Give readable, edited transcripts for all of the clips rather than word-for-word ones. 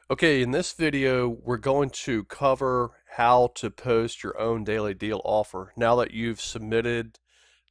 Okay, in this video, we're going to cover how to post your own daily deal offer. Now that you've submitted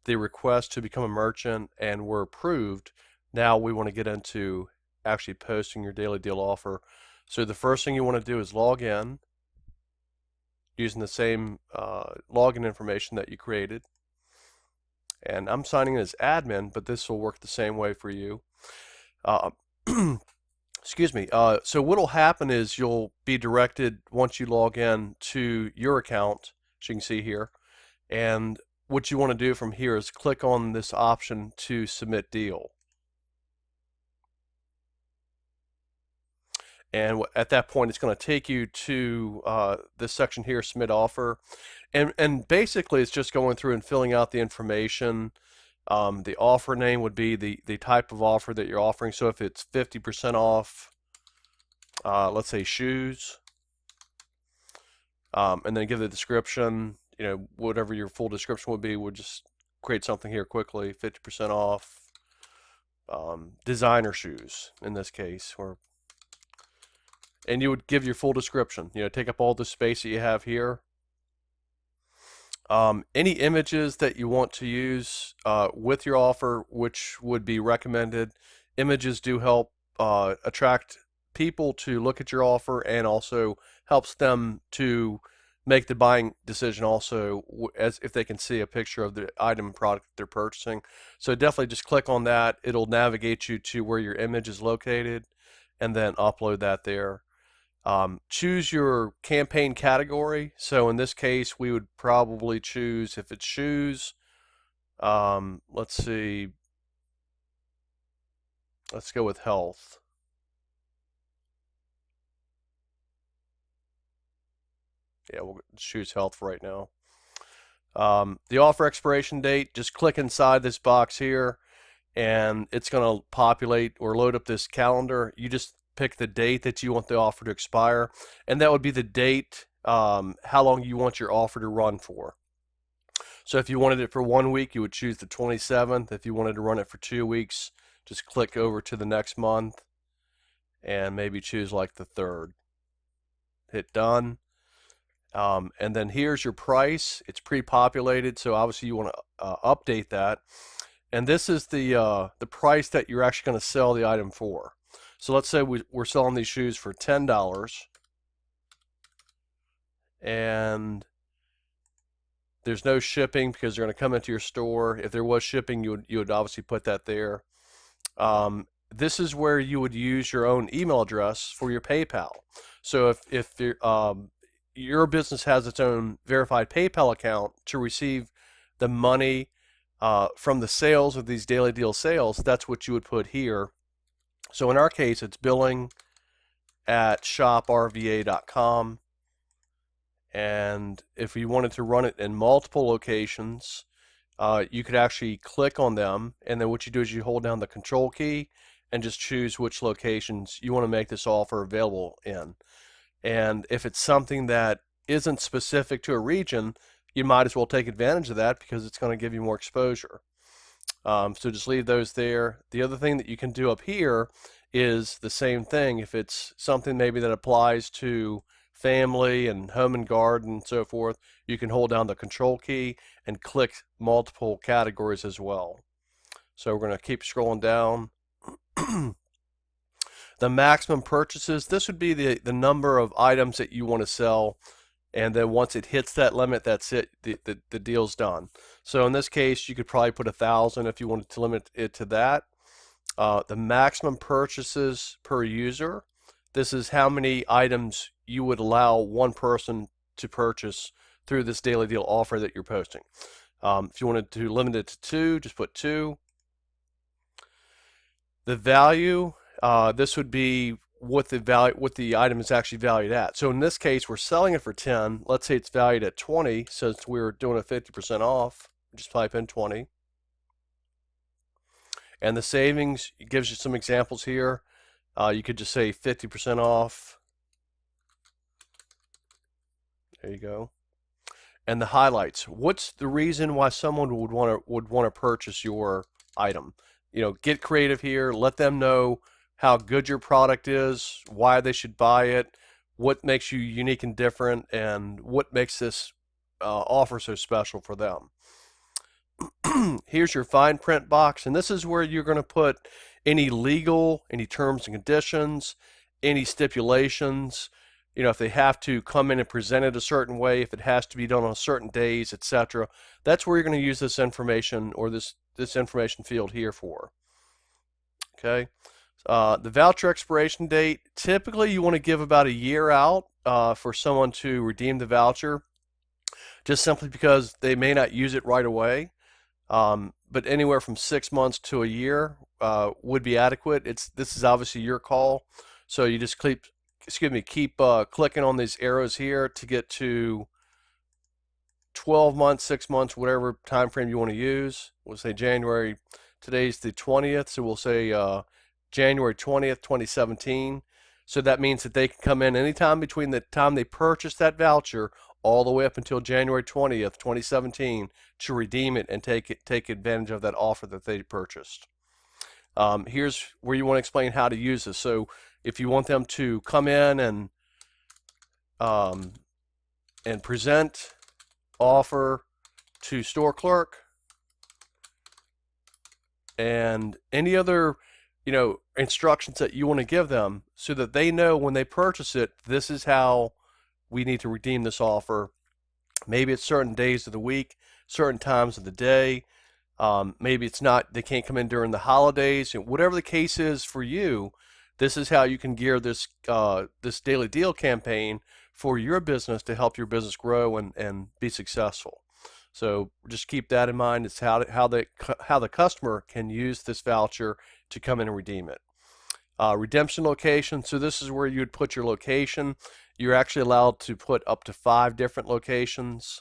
the request to become a merchant and were approved, now we want to get into actually posting your daily deal offer. So the first thing you want to do is log in using the same login information that you created. And I'm signing in as admin, but this will work the same way for you. Uh, Excuse me. So what'll happen is you'll be directed once you log in to your account, as you can see here. And what you want to do from here is click on this option to submit deal. And at that point, it's going to take you to this section here, submit offer. And basically, it's just going through and filling out the information. The offer name would be the type of offer that you're offering. So if it's 50% off, let's say shoes, and then give the description, whatever your full description would be. We'll just create something here quickly, 50% off designer shoes in this case, and you would give your full description, take up all the space that you have here. Any images that you want to use with your offer, which would be recommended. Images do help attract people to look at your offer, and also helps them to make the buying decision also, as if they can see a picture of the item product they're purchasing. So definitely just click on that. It'll navigate you to where your image is located, and then upload that there. Choose your campaign category. So in this case, we would probably choose, if it's shoes, let's see, let's go with health. Yeah, we'll choose health for right now. The offer expiration date, just click inside this box here, and it's going to populate or load up this calendar. You just pick the date that you want the offer to expire, and that would be the date, how long you want your offer to run for. So if you wanted it for 1 week, you would choose the 27th. If you wanted to run it for 2 weeks, just click over to the next month and maybe choose like the 3rd. Hit done. And then here's your price. It's pre-populated, so obviously you want to update that. And this is the price that you're actually going to sell the item for. So let's say we're selling these shoes for $10, and there's no shipping because they're going to come into your store. If there was shipping, you would obviously put that there. This is where you would use your own email address for your PayPal. So if your business has its own verified PayPal account to receive the money from the sales of these daily deal sales, that's what you would put here. So in our case, it's billing@shoprva.com. And if you wanted to run it in multiple locations, you could actually click on them, and then what you do is you hold down the control key and just choose which locations you want to make this offer available in. And if it's something that isn't specific to a region, you might as well take advantage of that because it's going to give you more exposure. So just leave those there. The other thing that you can do up here is the same thing. If it's something maybe that applies to family and home and garden and so forth, you can hold down the control key and click multiple categories as well. So we're going to keep scrolling down. The maximum purchases, this would be the number of items that you want to sell, and then once it hits that limit, that's it, the deal's done. So in this case, you could probably put 1,000 if you wanted to limit it to that. The maximum purchases per user, this is how many items you would allow one person to purchase through this daily deal offer that you're posting. If you wanted to limit it to 2, just put 2. The value, this would be what the item is actually valued at. So in this case, we're selling it for 10. Let's say it's valued at 20, since we're doing a 50% off. Just type in 20. And the savings, it gives you some examples here. You could just say 50% off. There you go. And the highlights. What's the reason why someone would want to purchase your item? Get creative here. Let them know how good your product is, why they should buy it, what makes you unique and different, and what makes this offer so special for them. Here's your fine print box, and this is where you're going to put any legal, any terms and conditions, any stipulations, if they have to come in and present it a certain way, if it has to be done on certain days, etc. That's where you're going to use this information, or this information field here for. Okay. The voucher expiration date, typically you want to give about a year out for someone to redeem the voucher, just simply because they may not use it right away. But anywhere from 6 months to a year would be adequate. This is obviously your call, so you just keep clicking on these arrows here to get to 12 months, 6 months, whatever time frame you want to use. We'll say January. Today's the 20th, so we'll say January 20th, 2017. So that means that they can come in anytime between the time they purchase that voucher all the way up until January 20th, 2017 to redeem it and take advantage of that offer that they purchased. Here's where you want to explain how to use this. So if you want them to come in and present offer to store clerk and any other instructions that you want to give them so that they know when they purchase it, this is how we need to redeem this offer. Maybe it's certain days of the week, certain times of the day. Maybe it's not, they can't come in during the holidays. Whatever the case is for you, this is how you can gear this this daily deal campaign for your business to help your business grow and be successful. So just keep that in mind. It's how the customer can use this voucher to come in and redeem it. Redemption location. So this is where you would put your location. You're actually allowed to put up to 5 different locations.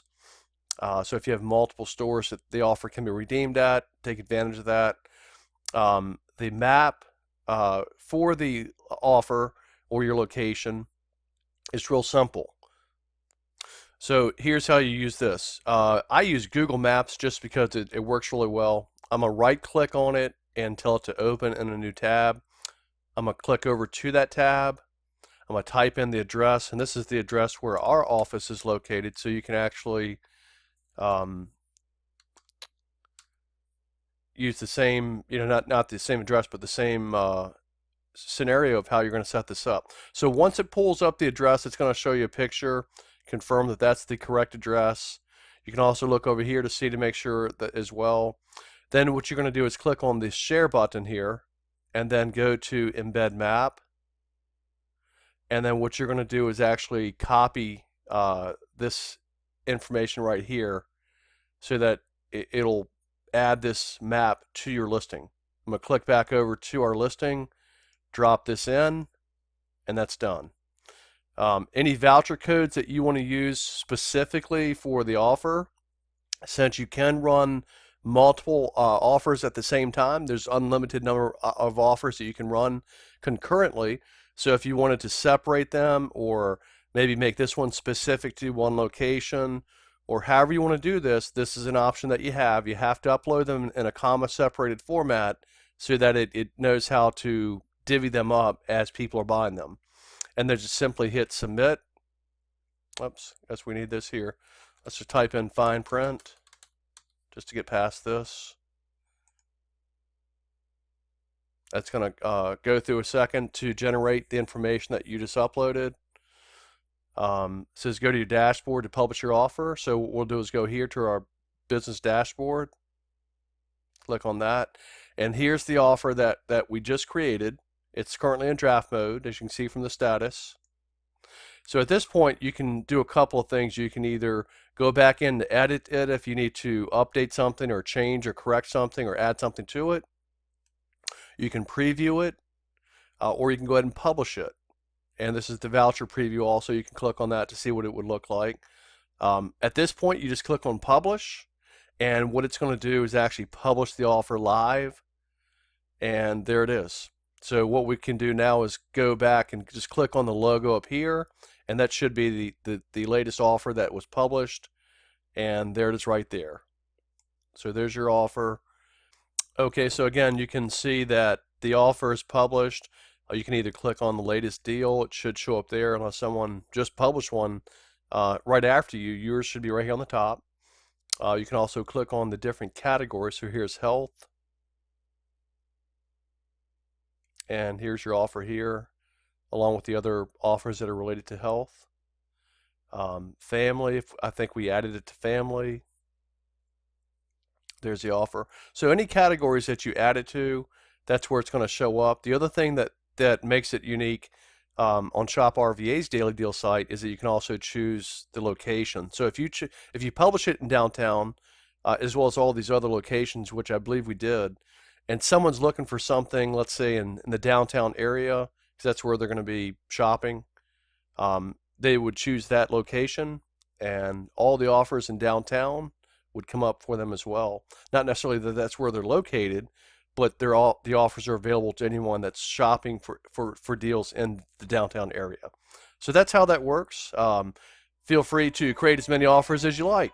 So if you have multiple stores that the offer can be redeemed at, take advantage of that. The map for the offer or your location is real simple. So here's how you use this. I use Google Maps just because it works really well. I'm going to right click on it and tell it to open in a new tab. I'm going to click over to that tab. I'm going to type in the address, and this is the address where our office is located, so you can actually use the same, not the same address, but the same scenario of how you're going to set this up. So once it pulls up the address, it's going to show you a picture, confirm that that's the correct address. You can also look over here to make sure that as well. Then what you're going to do is click on the share button here and then go to embed map. And then what you're going to do is actually copy this information right here so that it'll add this map to your listing. I'm going to click back over to our listing, drop this in, and that's done. Any voucher codes that you want to use specifically for the offer, since you can run multiple offers at the same time, there's unlimited number of offers that you can run concurrently. So if you wanted to separate them, or maybe make this one specific to one location, or however you want to do this, this is an option that you have. You have to upload them in a comma separated format so that it knows how to divvy them up as people are buying them. And then just simply hit submit. Oops, I guess we need this here. Let's just type in fine print just to get past this. That's going to go through a second to generate the information that you just uploaded. It says go to your dashboard to publish your offer. So what we'll do is go here to our business dashboard, click on that, and here's the offer that we just created. It's currently in draft mode, as you can see from the status. So at this point, you can do a couple of things. You can either go back in to edit it if you need to update something or change or correct something or add something to it. You can preview it, or you can go ahead and publish it. And this is the voucher preview also. You can click on that to see what it would look like. At this point, you just click on publish, and what it's going to do is actually publish the offer live, and there it is. So what we can do now is go back and just click on the logo up here, and that should be the latest offer that was published, and there it is right there. So there's your offer. Okay, so again, you can see that the offer is published. You can either click on the latest deal. It should show up there unless someone just published one right after you. Yours should be right here on the top. You can also click on the different categories. So here's health. And here's your offer here, along with the other offers that are related to health. Family, I think we added it to family. There's the offer. So any categories that you add it to, that's where it's going to show up. The other thing that makes it unique on Shop RVA's daily deal site is that you can also choose the location. So if you publish it in downtown, as well as all these other locations, which I believe we did, and someone's looking for something, let's say in the downtown area, because that's where they're going to be shopping, they would choose that location, and all the offers in downtown would come up for them as well. Not necessarily that that's where they're located, but the offers are available to anyone that's shopping for deals in the downtown area. So that's how that works. Feel free to create as many offers as you like.